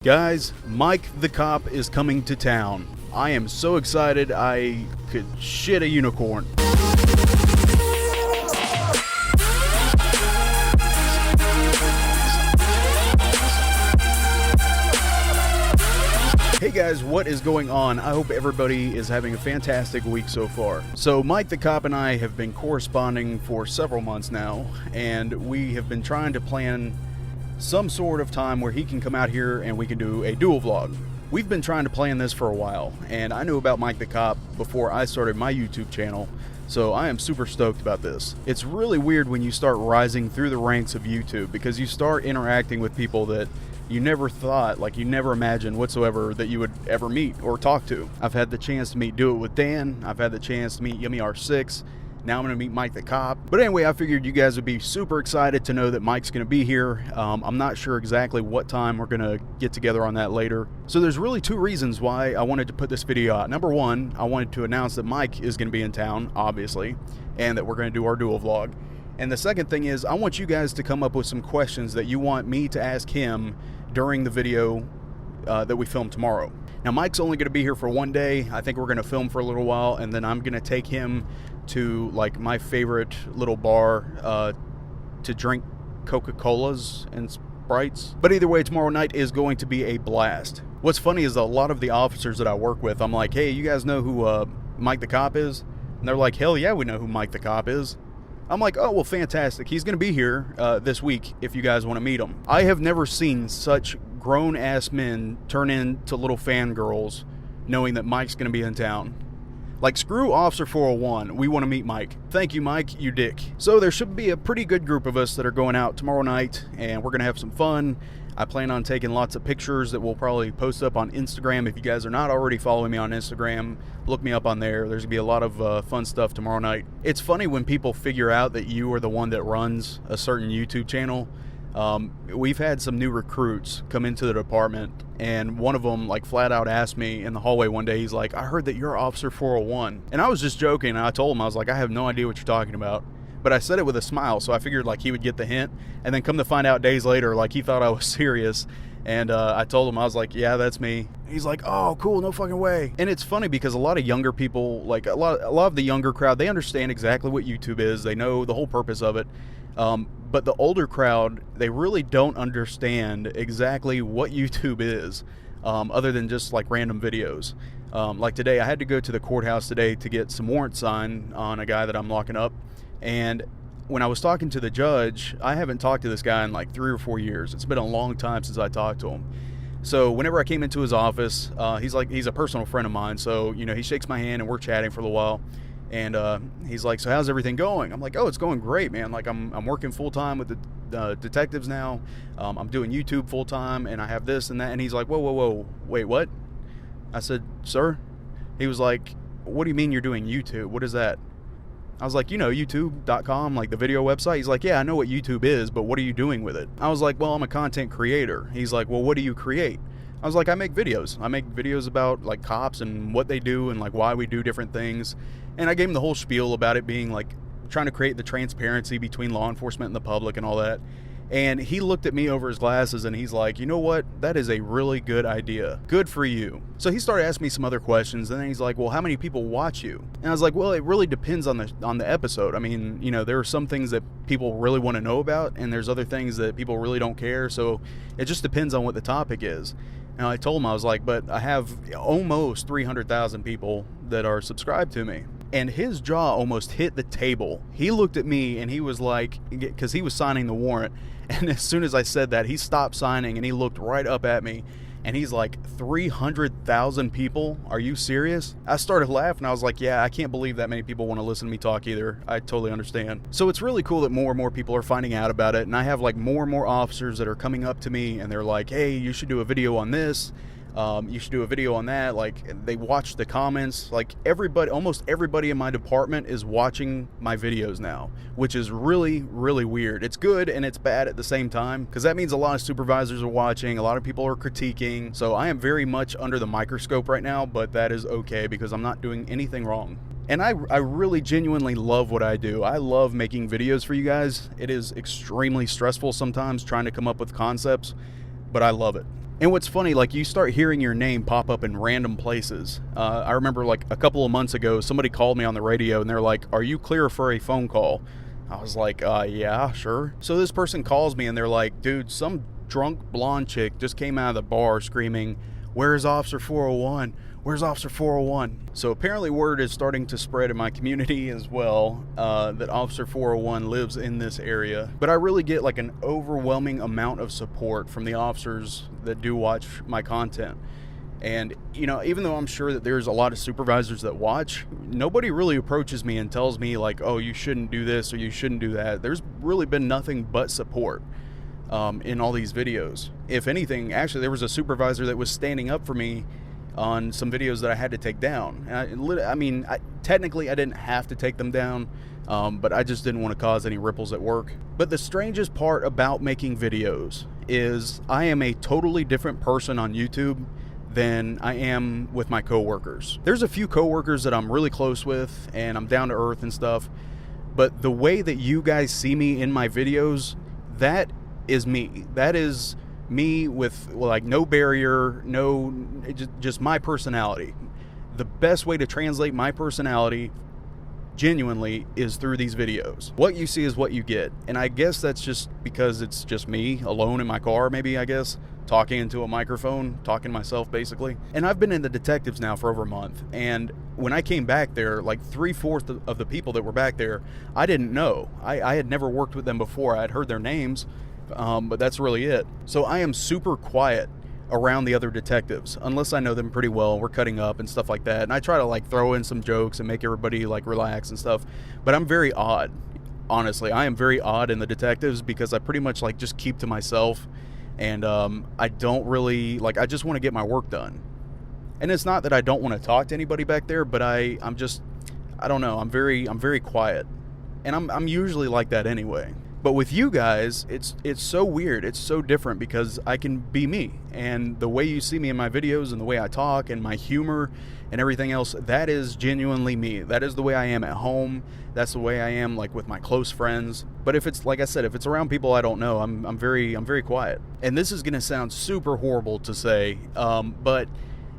Guys, Mike the Cop is coming to town. I am so excited I could shit a unicorn. Hey guys, what is going on? I hope everybody is having a fantastic week so far. So Mike the Cop and I have been corresponding for several months now, and we have been trying to plan some sort of time where he can come out here and we can do a dual vlog. We've been trying to plan this for a while, and I knew about Mike the Cop before I started my YouTube channel, so I am super stoked about this. It's really weird when you start rising through the ranks of YouTube because you start interacting with people that you never thought, like you never imagined whatsoever that you would ever meet or talk to. I've had the chance to meet Do It With Dan, I've had the chance to meet Yummy R6, now I'm going to meet Mike the Cop. But anyway, I figured you guys would be super excited to know that Mike's going to be here. I'm not sure exactly what time we're going to get together on that later. So there's really two reasons why I wanted to put this video out. Number one, I wanted to announce that Mike is going to be in town, obviously, and that we're going to do our dual vlog. And the second thing is I want you guys to come up with some questions that you want me to ask him during the video that we film tomorrow. Now Mike's only going to be here for one day. I think we're going to film for a little while, and then I'm going to take him to like my favorite little bar to drink Coca-Colas and Sprites. But either way, tomorrow night is going to be a blast. What's funny is a lot of the officers that I work with, I'm like, hey, you guys know who Mike the Cop is? And they're like, hell yeah, we know who Mike the Cop is. I'm like, oh, well, fantastic. He's going to be here this week if you guys want to meet him. I have never seen such grown-ass men turn into little fangirls knowing that Mike's going to be in town. Like, screw Officer 401. We want to meet Mike. Thank you, Mike, you dick. So there should be a pretty good group of us that are going out tomorrow night, and we're going to have some fun. I plan on taking lots of pictures that we'll probably post up on Instagram. If you guys are not already following me on Instagram, look me up on there. There's going to be a lot of fun stuff tomorrow night. It's funny when people figure out that you are the one that runs a certain YouTube channel. We've had some new recruits come into the department, and one of them like flat out asked me in the hallway one day, he's like, I heard that you're Officer 401. And I was just joking, and I told him, I was like, I have no idea what you're talking about. But I said it with a smile, so I figured like he would get the hint, and then come to find out days later, like he thought I was serious. And I told him, I was like, yeah, that's me. He's like, oh, cool, no fucking way. And it's funny because a lot of younger people, like a lot of the younger crowd, they understand exactly what YouTube is. They know the whole purpose of it. But the older crowd, they really don't understand exactly what YouTube is, other than just like random videos. Like today, I had to go to the courthouse today to get some warrants signed on a guy that I'm locking up. And when I was talking to the judge, I haven't talked to this guy in like 3 or 4 years. It's been a long time since I talked to him. So whenever I came into his office, he's a personal friend of mine. So, you know, he shakes my hand and we're chatting for a little while. And he's like, so how's everything going? I'm like, oh, it's going great, man. Like I'm working full time with the detectives now. I'm doing YouTube full time, and I have this and that. And he's like, whoa, wait, what? I said, sir? He was like, what do you mean you're doing YouTube? What is that? I was like, you know, youtube.com, like the video website. He's like, yeah, I know what YouTube is, but what are you doing with it? I was like, well, I'm a content creator. He's like, well, what do you create? I was like, I make videos. I make videos about like cops and what they do and like why we do different things. And I gave him the whole spiel about it being like trying to create the transparency between law enforcement and the public and all that. And he looked at me over his glasses and he's like, you know what? That is a really good idea. Good for you. So he started asking me some other questions, and then he's like, well, how many people watch you? And I was like, well, it really depends on the episode. I mean, you know, there are some things that people really want to know about, and there's other things that people really don't care. So it just depends on what the topic is. And I told him, I was like, but I have almost 300,000 people that are subscribed to me. And his jaw almost hit the table. He looked at me and he was like, because he was signing the warrant. And as soon as I said that, he stopped signing and he looked right up at me. And he's like, 300,000 people? Are you serious? I started laughing. I was like, yeah, I can't believe that many people want to listen to me talk either. I totally understand. So it's really cool that more and more people are finding out about it. And I have like more and more officers that are coming up to me and they're like, hey, you should do a video on this. You should do a video on that. Like, they watch the comments. Like, almost everybody in my department is watching my videos now, which is really, really weird. It's good and it's bad at the same time, because that means a lot of supervisors are watching, a lot of people are critiquing. So I am very much under the microscope right now, but that is okay because I'm not doing anything wrong. And I really genuinely love what I do. I love making videos for you guys. It is extremely stressful sometimes trying to come up with concepts, but I love it. And what's funny, like, you start hearing your name pop up in random places. I remember, like, a couple of months ago, somebody called me on the radio, and they're like, "Are you clear for a phone call?" I was like, yeah, sure. So this person calls me, and they're like, "Dude, some drunk blonde chick just came out of the bar screaming, 'Where's Officer 401? Where's Officer 401? So apparently word is starting to spread in my community as well, that Officer 401 lives in this area. But I really get like an overwhelming amount of support from the officers that do watch my content. And, you know, even though I'm sure that there's a lot of supervisors that watch, nobody really approaches me and tells me like, "Oh, you shouldn't do this or you shouldn't do that." There's really been nothing but support in all these videos. If anything, actually, there was a supervisor that was standing up for me on some videos that I had to take down. And technically I didn't have to take them down, but I just didn't want to cause any ripples at work. But the strangest part about making videos is I am a totally different person on YouTube than I am with my coworkers. There's a few coworkers that I'm really close with and I'm down to earth and stuff, but the way that you guys see me in my videos, that is me. That is me with like no barrier, just my personality. The best way to translate my personality genuinely is through these videos. What you see is what you get. And I guess that's just because it's just me alone in my car, maybe, I guess, talking into a microphone, talking to myself basically. And I've been in the detectives now for over a month. And when I came back there, like 3/4 of the people that were back there, I didn't know. I had never worked with them before. I had heard their names, but that's really it. So I am super quiet around the other detectives unless I know them pretty well. We're cutting up and stuff like that, and I try to like throw in some jokes and make everybody like relax and stuff, but I'm very odd. Honestly, I am very odd in the detectives because I pretty much like just keep to myself, and I don't really like, I just want to get my work done. And it's not that I don't want to talk to anybody back there, but I'm just, I don't know, I'm very quiet, and I'm usually like that anyway. But with you guys, it's so weird. It's so different because I can be me. And the way you see me in my videos and the way I talk and my humor and everything else, that is genuinely me. That is the way I am at home. That's the way I am like with my close friends. But if it's, like I said, if it's around people I don't know, I'm very quiet. And this is going to sound super horrible to say, but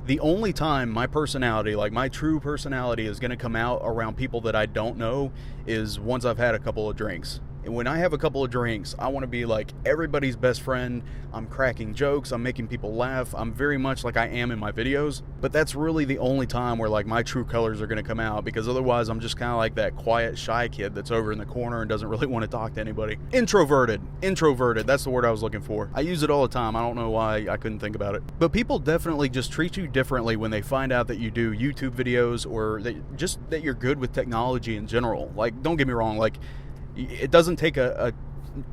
the only time my personality, like my true personality, is going to come out around people that I don't know is once I've had a couple of drinks. And when I have a couple of drinks, I want to be like everybody's best friend. I'm cracking jokes. I'm making people laugh. I'm very much like I am in my videos. But that's really the only time where like my true colors are going to come out, because otherwise I'm just kind of like that quiet, shy kid that's over in the corner and doesn't really want to talk to anybody. Introverted. That's the word I was looking for. I use it all the time. I don't know why I couldn't think about it. But people definitely just treat you differently when they find out that you do YouTube videos, or that you're good with technology in general. Like, don't get me wrong. Like, it doesn't take a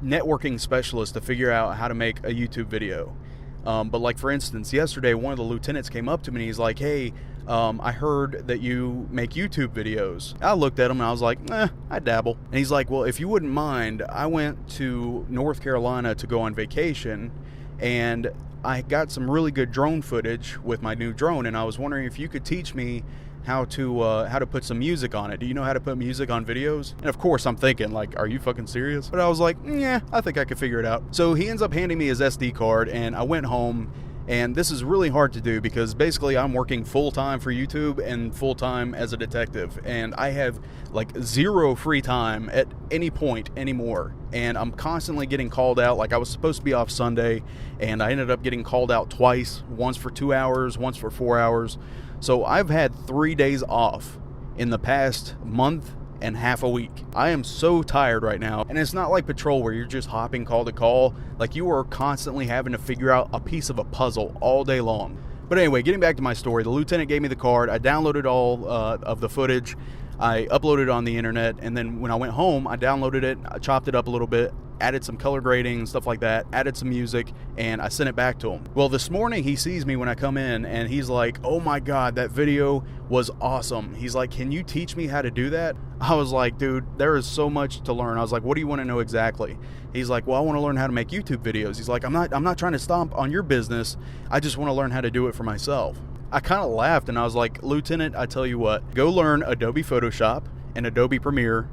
networking specialist to figure out how to make a YouTube video. But like, for instance, yesterday, one of the lieutenants came up to me and he's like, "Hey, I heard that you make YouTube videos." I looked at him and I was like, I dabble. And he's like, "Well, if you wouldn't mind, I went to North Carolina to go on vacation, and I got some really good drone footage with my new drone, and I was wondering if you could teach me how to put some music on it. Do you know how to put music on videos?" And of course I'm thinking like, are you fucking serious? But I was like, yeah, I think I could figure it out. So he ends up handing me his SD card, and I went home. And this is really hard to do because basically I'm working full-time for YouTube and full-time as a detective, and I have like zero free time at any point anymore. And I'm constantly getting called out. Like, I was supposed to be off Sunday, and I ended up getting called out twice, once for 2 hours, once for 4 hours. So I've had 3 days off in the past month and half a week. I am so tired right now. And it's not like patrol where you're just hopping call to call. Like, you are constantly having to figure out a piece of a puzzle all day long. But anyway, getting back to my story, the lieutenant gave me the card. I downloaded all of the footage. I uploaded it on the internet, and then when I went home, I downloaded it, I chopped it up a little bit, added some color grading and stuff like that, added some music, and I sent it back to him. Well, this morning he sees me when I come in, and he's like, "Oh my God, that video was awesome." He's like, "Can you teach me how to do that?" I was like, "Dude, there is so much to learn." I was like, "What do you want to know exactly?" He's like, "Well, I want to learn how to make YouTube videos." He's like, I'm not trying to stomp on your business. I just want to learn how to do it for myself." I kind of laughed, and I was like, "Lieutenant, I tell you what, go learn Adobe Photoshop and Adobe Premiere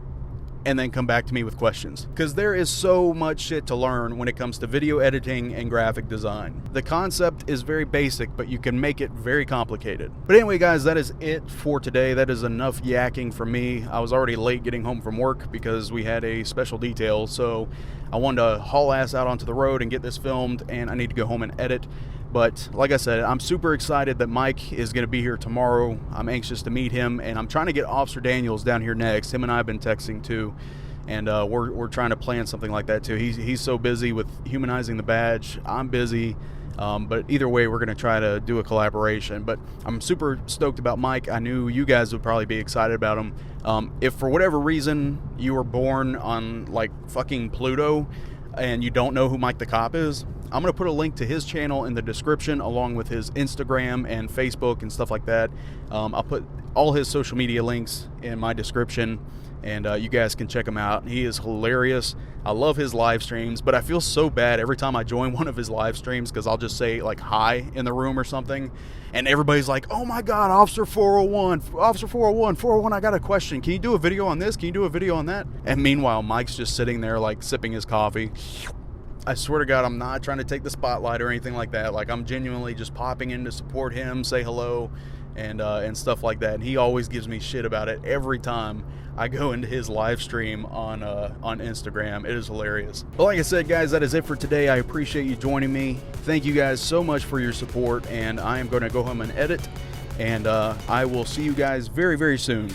and then come back to me with questions, because there is so much shit to learn when it comes to video editing and graphic design. The concept is very basic, but you can make it very complicated. But anyway, guys, that is it for today. That is enough yakking from me. I was already late getting home from work because we had a special detail, so I wanted to haul ass out onto the road and get this filmed, and I need to go home and edit. But like I said, I'm super excited that Mike is going to be here tomorrow. I'm anxious to meet him, and I'm trying to get Officer Daniels down here next. Him and I have been texting too, and we're trying to plan something like that too. He's so busy with humanizing the badge. I'm busy, but either way, we're going to try to do a collaboration. But I'm super stoked about Mike. I knew you guys would probably be excited about him. If for whatever reason you were born on like fucking Pluto and you don't know who Mike the Cop is, I'm going to put a link to his channel in the description, along with his Instagram and Facebook and stuff like that. I'll put all his social media links in my description, and you guys can check him out. He is hilarious. I love his live streams, but I feel so bad every time I join one of his live streams, because I'll just say like hi in the room or something, and everybody's like, oh my god, Officer 401, Officer 401, 401, I got a question. Can you do a video on this? Can you do a video on that? And meanwhile, Mike's just sitting there like sipping his coffee. I swear to God, I'm not trying to take the spotlight or anything like that. Like, I'm genuinely just popping in to support him, say hello, and stuff like that. And he always gives me shit about it every time I go into his live stream on Instagram. It is hilarious. But like I said, guys, that is it for today. I appreciate you joining me. Thank you guys so much for your support, and I am going to go home and edit, and I will see you guys very, very soon.